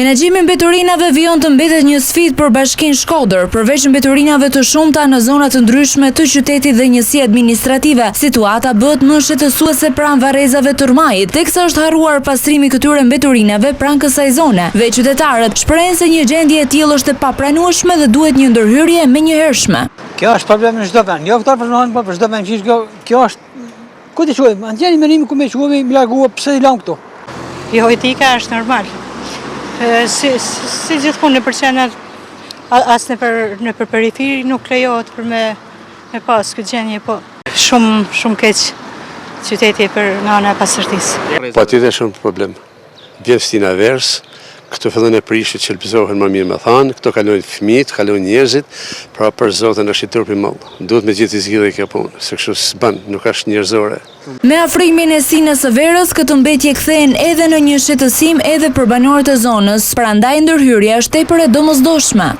Menaxhimi i mbeturinave vijon të mbetet një sfidë për Bashkinë Shkodër, përveç mbeturinave të shumta në zona të ndryshme të qytetit dhe njësi administrative. Situata bëhet më shqetësuese pranë varrezave të Rmajit, teksa është harruar pastrimi këtyre mbeturinave pranë kësaj zone. Dhe qytetarët shprehen se një gjendje e tillë është e papranueshme dhe duhet një ndërhyrje menjëhershme. Kjo është problem në çdo vend, jo këto personale, por për çdo vend kjo është ku ti quhet, anjëri menimi ku më quhet, më largua pse i lan këtu. Jo, etika është normal. Si gjithmonë në përqenat, as në për periferi nuk lejohet për me pas këtë gjendje, po shumë keq qyteti për nga ana e pastërtisë. Po aty është shumë problem. Vjen stina vers, këto fillon e prishit që lëpëzohen më mirë me thanë, këto kalojnë fëmijët, kalojnë njerëzit, pra për zotin është i turpi mall. Duhet me gjithë i zgjidhje kjo punë, se kështu s'bën, nuk është njerëzore. Me afrimin e sinës së verës, këtë mbetje kthehen edhe në një shqetësim edhe për banorët e zonës, prandaj ndërhyrja është tepër e domosdoshme.